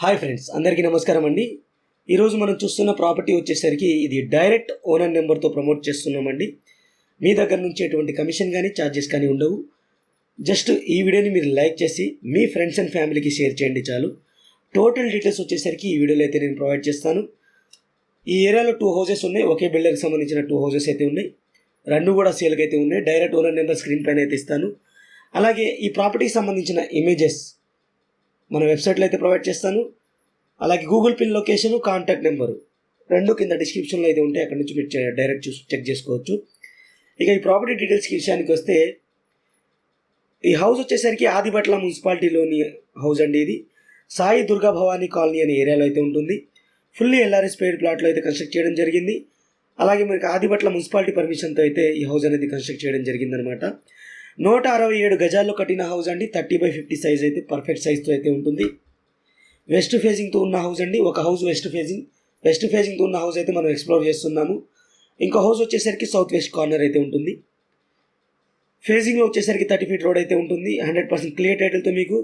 Hi friends, అందరికీ నమస్కారం అండి. ఈరోజు మనం చూస్తున్న ప్రాపర్టీ వచ్చేసరికి ఇది డైరెక్ట్ ఓనర్ నెంబర్తో ప్రమోట్ చేస్తున్నామండి. మీ దగ్గర నుంచి ఎటువంటి కమిషన్ కానీ ఛార్జెస్ కానీ ఉండవు. జస్ట్ ఈ వీడియోని మీరు లైక్ చేసి మీ ఫ్రెండ్స్ అండ్ ఫ్యామిలీకి షేర్ చేయండి చాలు. టోటల్ డీటెయిల్స్ వచ్చేసరికి ఈ వీడియోలో అయితే నేను ప్రొవైడ్ చేస్తాను. ఈ ఏరియాలో 2 హౌసెస్ ఉన్నాయి. ఒకే బిల్డర్కి సంబంధించిన 2 హౌసెస్ అయితే ఉన్నాయి. 2 కూడా సేల్కి అయితే ఉన్నాయి. డైరెక్ట్ ఓనర్ నెంబర్ స్క్రీన్ పైన అయితే ఇస్తాను. అలాగే ఈ ప్రాపర్టీకి సంబంధించిన ఇమేజెస్ మన వెబ్సైట్లో అయితే ప్రొవైడ్ చేస్తాను. అలాగే Google pin location, contact number 2 కింద డిస్క్రిప్షన్లో అయితే ఉంటాయి. అక్కడ నుంచి మీరు డైరెక్ట్ చెక్ చేసుకోవచ్చు. ఇక ఈ ప్రాపర్టీ డీటెయిల్స్కి విషయానికి వస్తే, ఈ హౌస్ వచ్చేసరికి ఆదిబట్ల మున్సిపాలిటీలోని హౌస్ అండి. ఇది సాయి దుర్గా భవానీ కాలనీ అనే ఏరియాలో అయితే ఉంటుంది. ఫుల్లీ ఎల్ఆర్ఎస్ పెయిడ్ ప్లాట్లో అయితే కన్స్ట్రక్ట్ చేయడం జరిగింది. అలాగే మనకి ఆదిబట్ల మున్సిపాలిటీ పర్మిషన్తో అయితే ఈ హౌస్ అనేది కన్స్ట్రక్ట్ చేయడం జరిగిందనమాట. 167 గజాల్లో కట్టిన హౌస్ అండి. 30x50 సైజ్ అయితే పర్ఫెక్ట్ సైజ్తో అయితే ఉంటుంది. వెస్ట్ ఫేజింగ్తో ఉన్న హౌస్ అండి. ఒక హౌస్ వెస్ట్ ఫేజింగ్తో ఉన్న హౌస్ అయితే మనం ఎక్స్ప్లోర్ చేస్తున్నాము. ఇంకో హౌస్ వచ్చేసరికి సౌత్ వెస్ట్ కార్నర్ అయితే ఉంటుంది. ఫేజింగ్లో వచ్చేసరికి 30 ఫీట్ రోడ్ అయితే ఉంటుంది. 100% క్లియర్ టైటిల్తో మీకు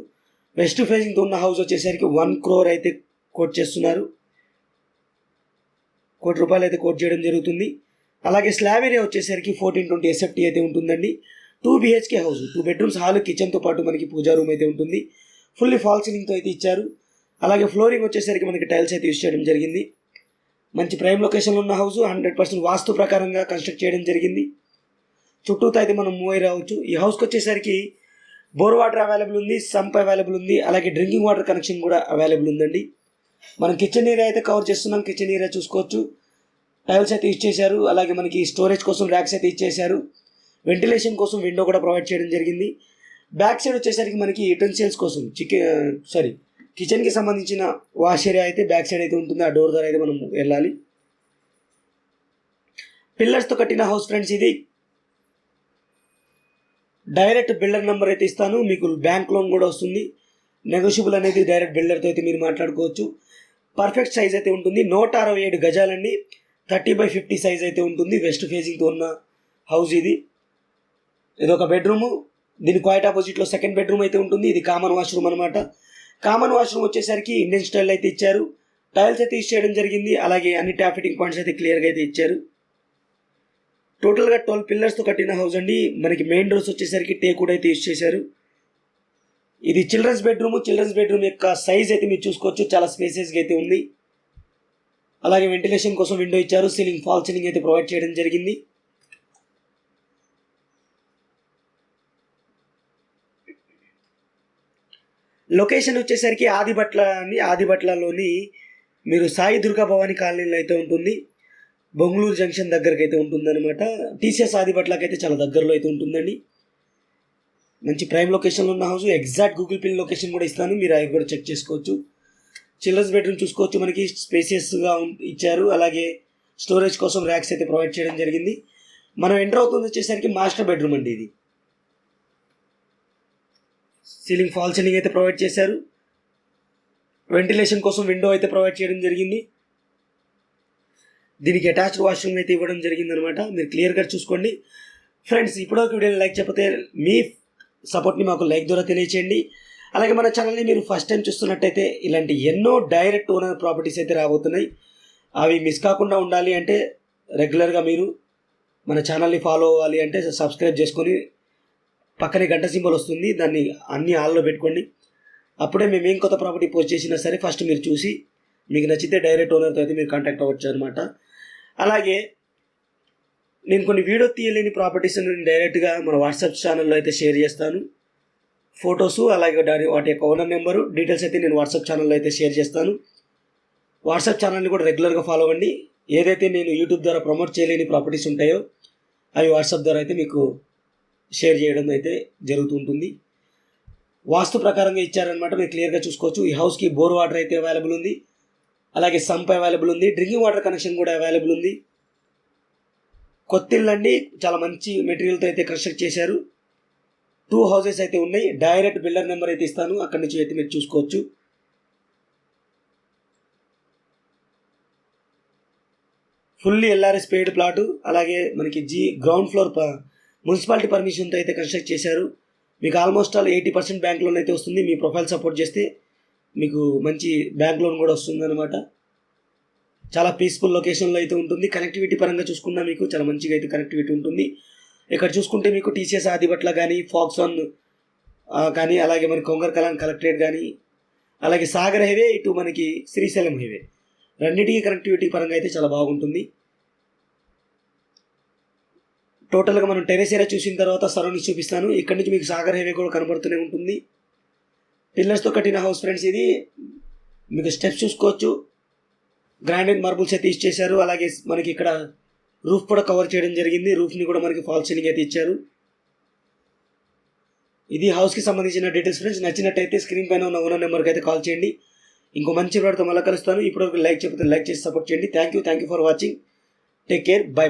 వెస్ట్ ఫేజింగ్తో ఉన్న హౌస్ వచ్చేసరికి 1 crore అయితే కోట్ చేస్తున్నారు. ₹1 కోటి అయితే కోట్ చేయడం జరుగుతుంది. అలాగే స్లాబ్ ఏరియా వచ్చేసరికి 1420 SFT అయితే ఉంటుందండి. 2 BHK హౌస్, 2 bedrooms, హాల్, కిచెన్తో పాటు మనకి పూజా రూమ్ అయితే ఉంటుంది. ఫుల్లీ ఫాల్ సీలింగ్తో అయితే ఇచ్చారు. అలాగే ఫ్లోరింగ్ వచ్చేసరికి మనకి టైల్స్ అయితే యూజ్ చేయడం జరిగింది. మంచి ప్రైమ్ లొకేషన్లో ఉన్న హౌస్, 100% వాస్తు ప్రకారంగా కన్స్ట్రక్ట్ చేయడం జరిగింది. చుట్టూతో అయితే మనం మూవ్ అయి రావచ్చు. ఈ హౌస్కి వచ్చేసరికి బోర్ వాటర్ అవైలబుల్ ఉంది, సంప్ అవైలబుల్ ఉంది. అలాగే డ్రింకింగ్ వాటర్ కనెక్షన్ కూడా అవైలబుల్ ఉందండి. మనం కిచెన్ ఏరియా అయితే కవర్ చేస్తున్నాం. కిచెన్ ఏరియా చూసుకోవచ్చు. టైల్స్ అయితే యూజ్ చేశారు. అలాగే మనకి స్టోరేజ్ కోసం ర్యాక్స్ అయితే ఇచ్చేశారు. వెంటిలేషన్ కోసం విండో కూడా ప్రొవైడ్ చేయడం జరిగింది. బ్యాక్ సైడ్ వచ్చేసరికి మనకి యుటెన్సిల్స్ కోసం కిచెన్కి సంబంధించిన వాష్ ఏరియా అయితే బ్యాక్ సైడ్ అయితే ఉంటుంది. ఆ డోర్ ద్వారా అయితే మనం వెళ్ళాలి. పిల్లర్స్తో కట్టిన హౌస్ ఫ్రెండ్స్. ఇది డైరెక్ట్ బిల్డర్ నెంబర్ అయితే ఇస్తాను. మీకు బ్యాంక్ లోన్ కూడా వస్తుంది. నెగోషియబుల్ అనేది డైరెక్ట్ బిల్డర్తో అయితే మీరు మాట్లాడుకోవచ్చు. పర్ఫెక్ట్ సైజ్ అయితే ఉంటుంది. 167 గజాలండి. 30x50 సైజ్ అయితే ఉంటుంది. వెస్ట్ ఫేజింగ్తో ఉన్న హౌస్ ఇది. ఇది ఒక బెడ్రూము. దీని క్వైట్ ఆపోజిట్లో సెకండ్ బెడ్రూమ్ అయితే ఉంటుంది. ఇది కామన్ వాష్రూమ్ అనమాట. కామన్ వాష్రూమ్ వచ్చేసరికి ఇండియన్ స్టైల్ అయితే ఇచ్చారు. టైల్స్ అయితే యూజ్ చేయడం జరిగింది. అలాగే అన్ని ట్యాప్ ఫిట్టింగ్ పాయింట్స్ అయితే క్లియర్గా అయితే ఇచ్చారు. టోటల్గా 12 పిల్లర్స్తో కట్టిన హౌస్ అండి. మనకి మెయిన్ డోర్స్ వచ్చేసరికి టేక్ వుడ్ అయితే యూజ్ చేశారు. ఇది చిల్డ్రన్స్ బెడ్రూమ్ యొక్క సైజ్ అయితే మీరు చూసుకోవచ్చు. చాలా స్పేసెస్గా అయితే ఉంది. అలాగే వెంటిలేషన్ కోసం విండో ఇచ్చారు. ఫాల్ సీలింగ్ అయితే ప్రొవైడ్ చేయడం జరిగింది. లొకేషన్ వచ్చేసరికి ఆదిబట్లలోని మీరు సాయి దుర్గా భవానీ కాలనీలో అయితే ఉంటుంది. బొంగళూరు జంక్షన్ దగ్గరకు అయితే ఉంటుందన్నమాట. TCS ఆదిబట్లకి అయితే చాలా దగ్గరలో అయితే ఉంటుందండి. మంచి ప్రైమ్ లొకేషన్లో ఉన్న house. Exact Google pin location కూడా ఇస్తాను. మీరు అవి కూడా చెక్ చేసుకోవచ్చు. చిల్డ్రన్స్ బెడ్రూమ్ చూసుకోవచ్చు. మనకి స్పేసియస్గా ఇచ్చారు. అలాగే స్టోరేజ్ కోసం ర్యాక్స్ అయితే ప్రొవైడ్ చేయడం జరిగింది. మనం ఎంటర్ అవుతుంది వచ్చేసరికి మాస్టర్ బెడ్రూమ్ అండి. ఇది ఫాల్ సీలింగ్ అయితే ప్రొవైడ్ చేశారు. వెంటిలేషన్ కోసం విండో అయితే ప్రొవైడ్ చేయడం జరిగింది. దీనికి అటాచ్డ్ వాష్రూమ్ అయితే ఇవ్వడం జరిగింది అనమాట. మీరు క్లియర్గా చూసుకోండి ఫ్రెండ్స్. ఇప్పుడు ఒక వీడియోని లైక్ చెప్పతే మీ సపోర్ట్ని మాకు లైక్ ద్వారా తెలియచేయండి. అలాగే మన ఛానల్ని మీరు ఫస్ట్ టైం చూస్తున్నట్టయితే ఇలాంటి ఎన్నో డైరెక్ట్ ఓనర్ ప్రాపర్టీస్ అయితే రాబోతున్నాయి. అవి మిస్ కాకుండా ఉండాలి అంటే రెగ్యులర్గా మీరు మన ఛానల్ని ఫాలో అవ్వాలి అంటే సబ్స్క్రైబ్ చేసుకొని పక్కనే గంట సింబల్ వస్తుంది. దాన్ని అన్ని ఆల్లో పెట్టుకోండి. అప్పుడే మేము ఏం కొత్త ప్రాపర్టీ పోస్ట్ చేసినా సరే ఫస్ట్ మీరు చూసి మీకు నచ్చితే డైరెక్ట్ ఓనర్తో అయితే మీరు కాంటాక్ట్ అవ్వచ్చు అనమాట. అలాగే నేను కొన్ని వీడియో తీయలేని ప్రాపర్టీస్ నేను డైరెక్ట్గా మన వాట్సాప్ ఛానల్లో అయితే షేర్ చేస్తాను. ఫొటోసు అలాగే వాటి యొక్క ఓనర్ నెంబరు డీటెయిల్స్ అయితే నేను వాట్సాప్ ఛానల్లో అయితే షేర్ చేస్తాను. వాట్సాప్ ఛానల్ని కూడా రెగ్యులర్గా ఫాలో అవ్వండి. ఏదైతే నేను యూట్యూబ్ ద్వారా ప్రమోట్ చేయలేని ప్రాపర్టీస్ ఉంటాయో అవి వాట్సాప్ ద్వారా అయితే మీకు షేర్ చేయడం అయితే జరుగుతుంటుంది. వాస్తు ప్రకారంగా ఇచ్చారనమాట. మీరు క్లియర్గా చూసుకోవచ్చు. ఈ హౌస్కి బోర్ వాటర్ అయితే అవైలబుల్ ఉంది. అలాగే సంప్ అవైలబుల్ ఉంది. డ్రింకింగ్ వాటర్ కనెక్షన్ కూడా అవైలబుల్ ఉంది. కొత్తిల్లు అండి. చాలా మంచి మెటీరియల్తో అయితే కన్స్ట్రక్ట్ చేశారు. 2 హౌసెస్ అయితే ఉన్నాయి. డైరెక్ట్ బిల్డర్ నెంబర్ అయితే ఇస్తాను. అక్కడి నుంచి అయితే మీరు చూసుకోవచ్చు. Fully LRS paid plot. అలాగే మనకి గ్రౌండ్ ఫ్లోర్ మున్సిపాలిటీ పర్మిషన్తో అయితే కన్స్ట్రక్ట్ చేశారు. మీకు ఆల్మోస్ట్ ఆల్ 80% బ్యాంక్ లోన్ అయితే వస్తుంది. మీ ప్రొఫైల్ సపోర్ట్ చేస్తే మీకు మంచి బ్యాంక్ లోన్ కూడా వస్తుందన్నమాట. చాలా పీస్ఫుల్ లొకేషన్లో అయితే ఉంటుంది. కనెక్టివిటీ పరంగా చూసుకున్నా మీకు చాలా మంచిగా అయితే కనెక్టివిటీ ఉంటుంది. ఇక్కడ చూసుకుంటే మీకు టీసీఎస్ ఆదిబట్ల కానీ, ఫాక్సాన్ కానీ, అలాగే మనకి కొంగర్ కలాన్ కలెక్టరేట్ కానీ, అలాగే సాగర్ హైవే ఇటు మనకి శ్రీశైలం హైవే, రెండింటికి కనెక్టివిటీ పరంగా అయితే చాలా బాగుంటుంది. టోటల్గా మనం టెరెస్ ఏరియా చూసిన తర్వాత సరౌండింగ్స్ చూపిస్తాను. ఇక్కడ నుంచి మీకు సాగర్ హైవే కూడా కనబడుతూనే ఉంటుంది. పిల్లర్స్తో కట్టిన హౌస్ ఫ్రెండ్స్ ఇది. మీకు స్టెప్స్ చూసుకోవచ్చు, గ్రానైట్ మార్బుల్స్ అయితే ఇచ్చేశారు. అలాగే మనకి ఇక్కడ రూఫ్ కూడా కవర్ చేయడం జరిగింది. రూఫ్ని కూడా మనకి ఫాల్ సీలింగ్ అయితే ఇచ్చారు. ఇది హౌస్కి సంబంధించిన డీటెయిల్స్ ఫ్రెండ్స్. నచ్చినట్టయితే స్క్రీన్ పైన ఉన్న ఓనర్ నెంబర్కి అయితే కాల్ చేయండి. ఇంకో మంచి వాడితో మళ్ళీ కలుస్తాను. ఇప్పుడు లైక్ చెప్తే లైక్ చేసి సపోర్ట్ చేయండి. Thank you for watching. Take care. By.